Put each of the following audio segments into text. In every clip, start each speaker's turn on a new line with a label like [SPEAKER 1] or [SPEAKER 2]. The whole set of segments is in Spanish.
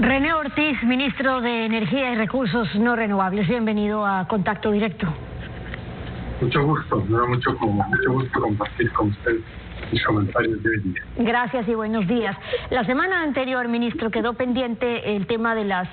[SPEAKER 1] René Ortiz, ministro de Energía y Recursos No Renovables. Bienvenido a Contacto Directo.
[SPEAKER 2] Mucho gusto, me da mucho gusto compartir con usted mis comentarios de hoy día.
[SPEAKER 1] Gracias y buenos días. La semana anterior, ministro, quedó pendiente el tema de las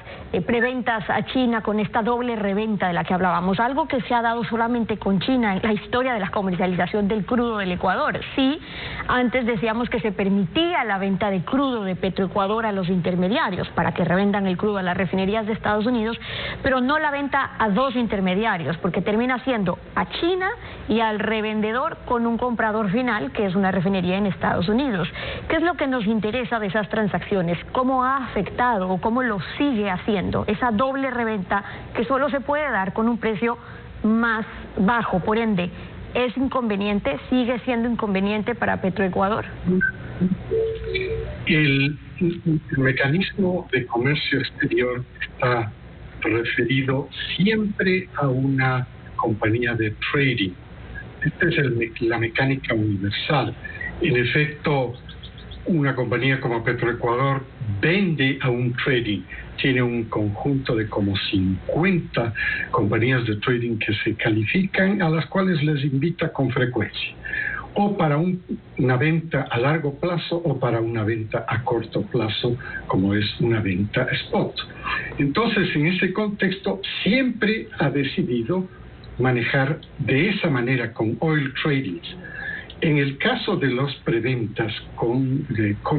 [SPEAKER 1] preventas a China con esta doble reventa de la que hablábamos, algo que se ha dado solamente con China en la historia de la comercialización del crudo del Ecuador. Sí, antes decíamos que se permitía la venta de crudo de Petroecuador a los intermediarios para que revendan el crudo a las refinerías de Estados Unidos, pero no la venta a dos intermediarios, porque termina siendo a China y al revendedor con un comprador final, que es una refinería en Estados Unidos. ¿Qué es lo que nos interesa de esas transacciones? ¿Cómo ha afectado o cómo lo sigue haciendo esa doble reventa que solo se puede dar con un precio más bajo? Por ende, ¿es inconveniente? ¿Sigue siendo inconveniente para Petroecuador?
[SPEAKER 2] El mecanismo de comercio exterior está referido siempre a una compañía de trading. Esta es la mecánica universal. En efecto, una compañía como Petroecuador vende a un trading. Tiene un conjunto de como 50 compañías de trading que se califican, a las cuales les invita con frecuencia, o para una venta a largo plazo o para una venta a corto plazo, como es una venta spot. Entonces, en ese contexto, siempre ha decidido manejar de esa manera con oil tradings. En el caso de las preventas con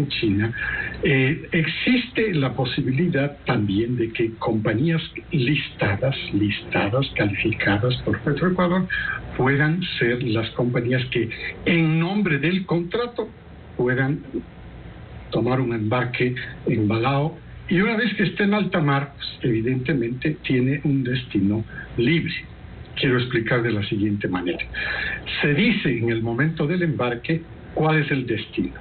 [SPEAKER 2] China, existe la posibilidad también de que compañías listadas, calificadas por Petroecuador, puedan ser las compañías que en nombre del contrato puedan tomar un embarque en Balao, y una vez que esté en alta mar, pues, evidentemente tiene un destino libre. Quiero explicar de la siguiente manera. Se dice en el momento del embarque cuál es el destino.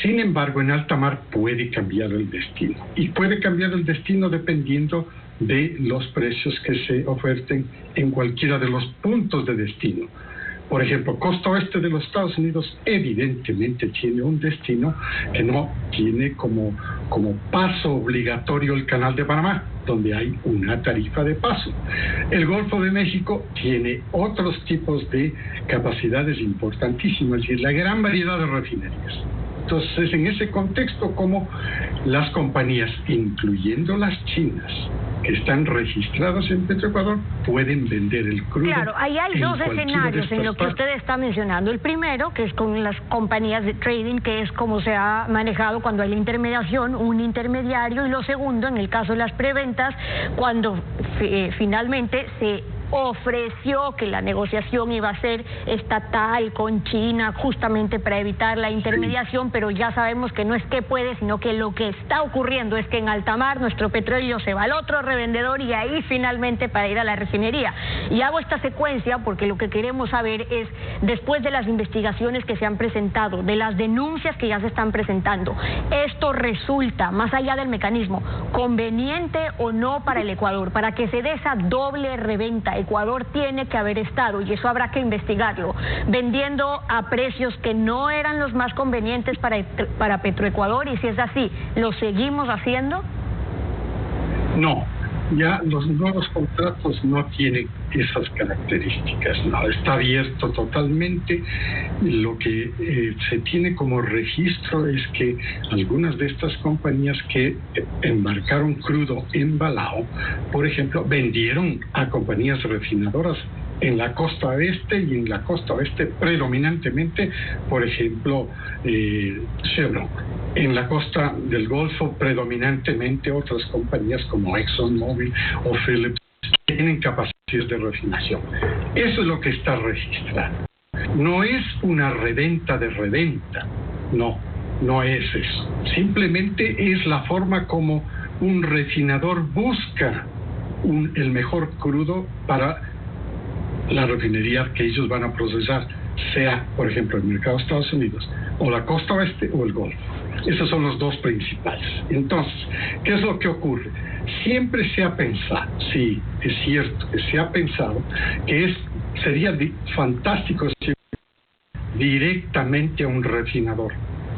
[SPEAKER 2] Sin embargo, en alta mar puede cambiar el destino. Y puede cambiar el destino dependiendo de los precios que se oferten en cualquiera de los puntos de destino. Por ejemplo, costa oeste de los Estados Unidos evidentemente tiene un destino que no tiene como paso obligatorio el Canal de Panamá, donde hay una tarifa de paso. El Golfo de México tiene otros tipos de capacidades importantísimas, es decir, la gran variedad de refinerías. Entonces, en ese contexto, como las compañías, incluyendo las chinas, que están registradas en Petroecuador, pueden vender el crudo.
[SPEAKER 1] Claro, ahí hay dos escenarios en lo que usted está mencionando. El primero, que es con las compañías de trading, que es como se ha manejado cuando hay la intermediación, un intermediario, y lo segundo, en el caso de las preventas, cuando finalmente se ofreció que la negociación iba a ser estatal con China justamente para evitar la intermediación, pero ya sabemos que no es que puede, sino que lo que está ocurriendo es que en alta mar nuestro petróleo se va al otro revendedor y ahí finalmente para ir a la refinería. Y hago esta secuencia porque lo que queremos saber es, después de las investigaciones que se han presentado, de las denuncias que ya se están presentando, ¿esto resulta, más allá del mecanismo, conveniente o no para el Ecuador, para que se dé esa doble reventa? Ecuador tiene que haber estado, y eso habrá que investigarlo, vendiendo a precios que no eran los más convenientes para Petroecuador, y si es así, ¿lo seguimos haciendo?
[SPEAKER 2] No, ya los nuevos contratos no tienen esas características, no, está abierto totalmente. Lo que se tiene como registro es que algunas de estas compañías que embarcaron crudo en Balao, por ejemplo, vendieron a compañías refinadoras en la costa oeste, y en la costa oeste predominantemente, por ejemplo, Chevron. En la costa del Golfo predominantemente otras compañías como ExxonMobil o Phillips tienen capacidades de refinación. Eso es lo que está registrado. No es una reventa de reventa, no es eso. Simplemente es la forma como un refinador busca el mejor crudo para la refinería que ellos van a procesar, sea, por ejemplo, el mercado de Estados Unidos, o la costa oeste o el Golfo. Esos son los dos principales. Entonces, ¿qué es lo que ocurre? Siempre se ha pensado, sí, es cierto que se ha pensado que sería fantástico directamente a un refinador.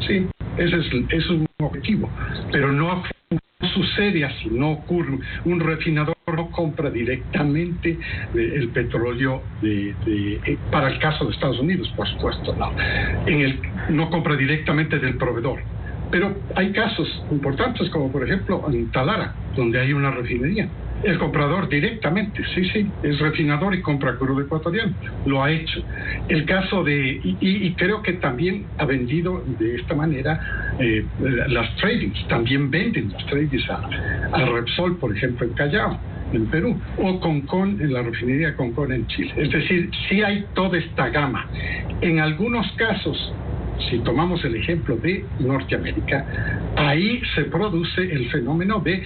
[SPEAKER 2] Sí, ese es un objetivo, pero no sucede así, no ocurre. Un refinador no compra directamente el petróleo para el caso de Estados Unidos, por supuesto, no compra directamente del proveedor. Pero hay casos importantes, como por ejemplo en Talara, donde hay una refinería. El comprador directamente, sí, es refinador y compra crudo ecuatoriano. Lo ha hecho. El caso y creo que también ha vendido de esta manera las tradings. También venden las tradings a Repsol, por ejemplo, en Callao, en Perú, o Concon, en la refinería Concon en Chile. Es decir, sí hay toda esta gama. En algunos casos, si tomamos el ejemplo de Norteamérica, ahí se produce el fenómeno de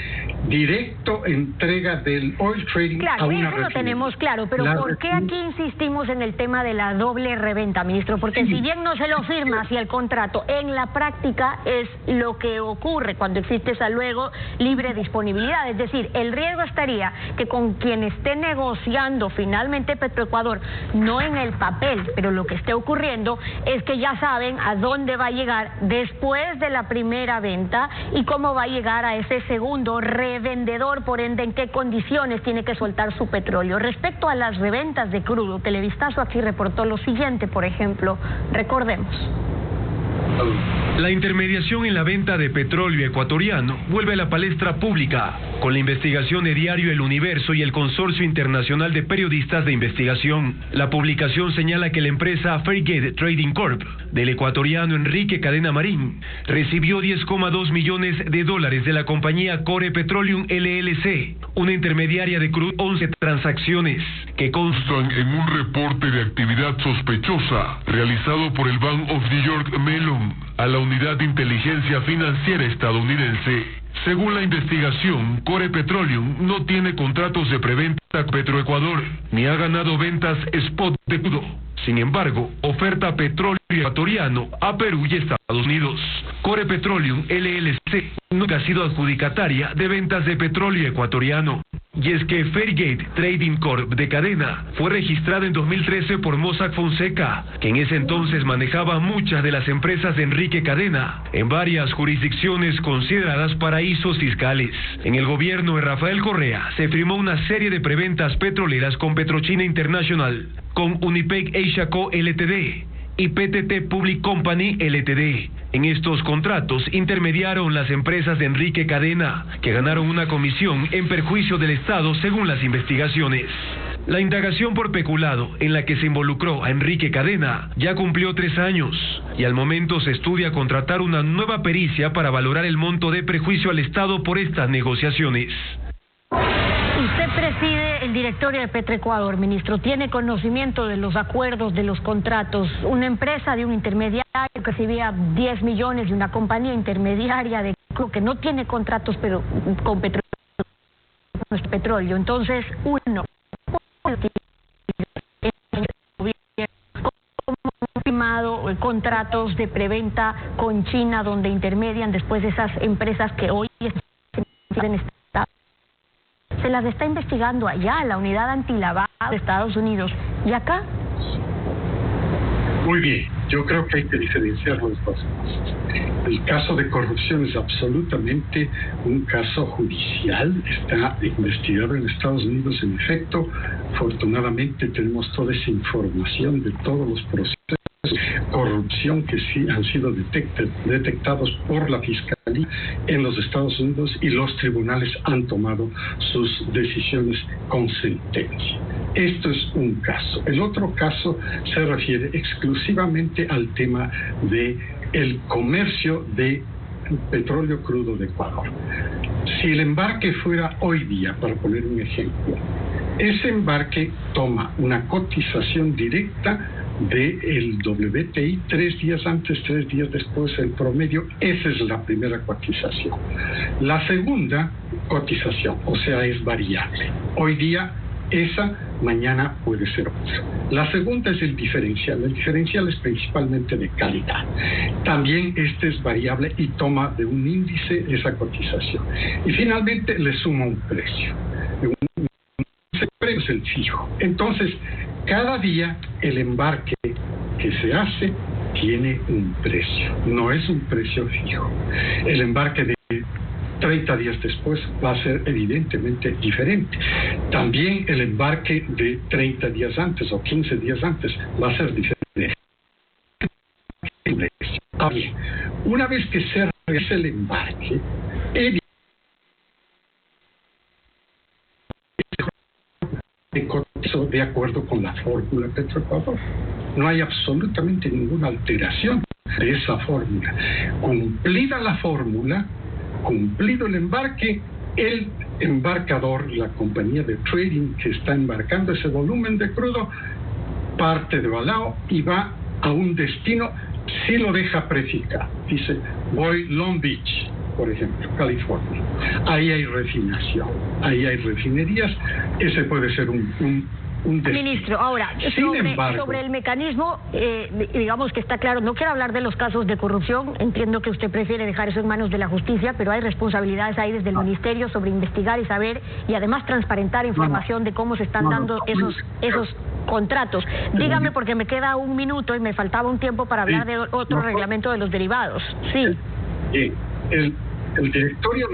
[SPEAKER 2] directo entrega del oil trading a una refinería. Claro, eso lo
[SPEAKER 1] tenemos claro, pero ¿por qué aquí insistimos en el tema de la doble reventa, ministro? Porque si bien no se lo firma hacia el contrato, en la práctica es lo que ocurre cuando existe esa luego libre disponibilidad. Es decir, el riesgo estaría que con quien esté negociando finalmente Petroecuador, no en el papel, pero lo que esté ocurriendo es que ya saben a dónde va a llegar después de la primera venta y cómo va a llegar a ese segundo revendedor, por ende en qué condiciones tiene que soltar su petróleo. Respecto a las reventas de crudo, Televistazo aquí reportó lo siguiente, por ejemplo, recordemos.
[SPEAKER 3] La intermediación en la venta de petróleo ecuatoriano vuelve a la palestra pública con la investigación de Diario El Universo y el Consorcio Internacional de Periodistas de Investigación. La publicación señala que la empresa Fairgate Trading Corp del ecuatoriano Enrique Cadena Marín recibió $10,2 millones de la compañía Core Petroleum LLC, una intermediaria de crudo, 11 transacciones que constan en un reporte de actividad sospechosa realizado por el Bank of New York Mellon a la Unidad de Inteligencia Financiera estadounidense. Según la investigación, Core Petroleum no tiene contratos de preventa con Petroecuador, ni ha ganado ventas spot de crudo. Sin embargo, oferta petróleo ecuatoriano a Perú y Estados Unidos. Core Petroleum LLC nunca ha sido adjudicataria de ventas de petróleo ecuatoriano. Y es que Fairgate Trading Corp de Cadena fue registrada en 2013 por Mossack Fonseca, que en ese entonces manejaba muchas de las empresas de Enrique Cadena en varias jurisdicciones consideradas paraísos fiscales. En el gobierno de Rafael Correa se firmó una serie de preventas petroleras con Petrochina International, con Unipec Asia Co. Ltd. y PTT Public Company Ltd. En estos contratos intermediaron las empresas de Enrique Cadena, que ganaron una comisión en perjuicio del Estado según las investigaciones. La indagación por peculado en la que se involucró a Enrique Cadena ya cumplió 3 años y al momento se estudia contratar una nueva pericia para valorar el monto de perjuicio al Estado por estas negociaciones.
[SPEAKER 1] Usted preside el directorio de Petroecuador, ministro. ¿Tiene conocimiento de los acuerdos, de los contratos? Una empresa de un intermediario que recibía 10 millones de una compañía intermediaria de que no tiene contratos pero con petróleo. Entonces, uno, ¿cómo han firmado contratos de preventa con China donde intermedian después de esas empresas que hoy están? Se las está investigando allá, la unidad antilavado de Estados Unidos. ¿Y acá?
[SPEAKER 2] Muy bien, yo creo que hay que diferenciar las dos cosas. El caso de corrupción es absolutamente un caso judicial, está investigado en Estados Unidos en efecto. Afortunadamente tenemos toda esa información de todos los procesos de corrupción que sí han sido detectados por la Fiscalía en los Estados Unidos y los tribunales han tomado sus decisiones con sentencia. Esto es un caso. El otro caso se refiere exclusivamente al tema de el comercio de petróleo crudo de Ecuador. Si el embarque fuera hoy día, para poner un ejemplo, ese embarque toma una cotización directa del WTI 3 días antes, 3 días después, el promedio. Esa es la primera cotización. La segunda cotización, o sea, es variable. Hoy día esa, mañana puede ser otra. La segunda es el diferencial. El diferencial es principalmente de calidad. También este es variable y toma de un índice esa cotización. Y finalmente le suma un precio. Ese precio es el fijo. Entonces, cada día el embarque que se hace tiene un precio, no es un precio fijo. El embarque de 30 días después va a ser evidentemente diferente. También el embarque de 30 días antes o 15 días antes va a ser diferente. Una vez que se realiza el embarque, de acuerdo con la fórmula Petroecuador. No hay absolutamente ninguna alteración de esa fórmula. Cumplida la fórmula, cumplido el embarque, el embarcador, la compañía de trading que está embarcando ese volumen de crudo, parte de Balao y va a un destino, si lo deja prefijado. Dice, voy Long Beach, por ejemplo, California. Ahí hay refinación, ahí hay refinerías. Ese puede ser un destino.
[SPEAKER 1] Ministro, ahora, sobre el mecanismo, digamos que está claro, no quiero hablar de los casos de corrupción, entiendo que usted prefiere dejar eso en manos de la justicia, pero hay responsabilidades ahí desde el Ministerio sobre investigar y saber, y además transparentar información de cómo se están dando esos contratos. Dígame, porque me queda un minuto y me faltaba un tiempo para hablar de otro reglamento de los derivados. Sí.
[SPEAKER 2] El directorio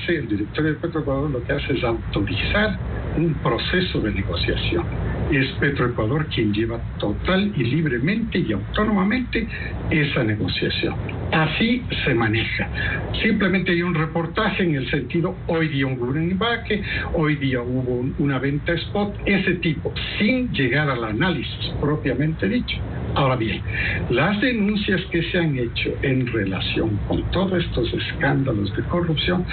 [SPEAKER 2] el directorio de Petroecuador lo que hace es autorizar un proceso de negociación. Es Petroecuador quien lleva total y libremente y autónomamente esa negociación. Así se maneja. Simplemente hay un reportaje en el sentido, hoy día hubo un embarque, hoy día hubo una venta spot, ese tipo, sin llegar al análisis propiamente dicho. Ahora bien, las denuncias que se han hecho en relación con todos estos escándalos de corrupción,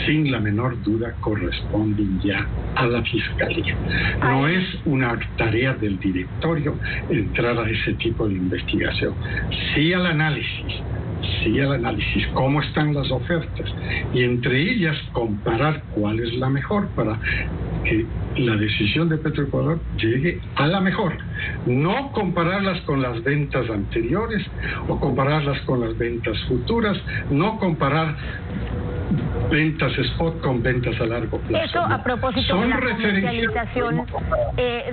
[SPEAKER 2] sin la menor duda, corresponden ya a la Fiscalía. No es una tarea del directorio entrar a ese tipo de investigación. Sí al análisis, cómo están las ofertas, y entre ellas comparar cuál es la mejor para que la decisión de Petroecuador llegue a la mejor. No compararlas con las ventas anteriores o compararlas con las ventas futuras, no comparar ventas spot con ventas a largo plazo.
[SPEAKER 1] Eso a propósito de la comercialización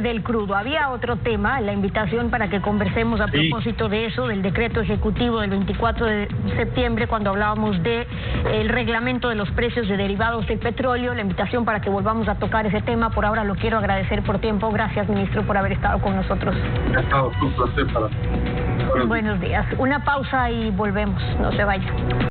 [SPEAKER 1] del crudo. Había otro tema, la invitación para que conversemos a propósito de eso, del decreto ejecutivo del 24 de septiembre, cuando hablábamos de el reglamento de los precios de derivados del petróleo, la invitación para que volvamos a tocar ese tema. Por ahora lo quiero agradecer por tiempo. Gracias, ministro, por haber estado con nosotros.
[SPEAKER 2] Un placer para mí.
[SPEAKER 1] Buenos días. Una pausa y volvemos. No se vayan.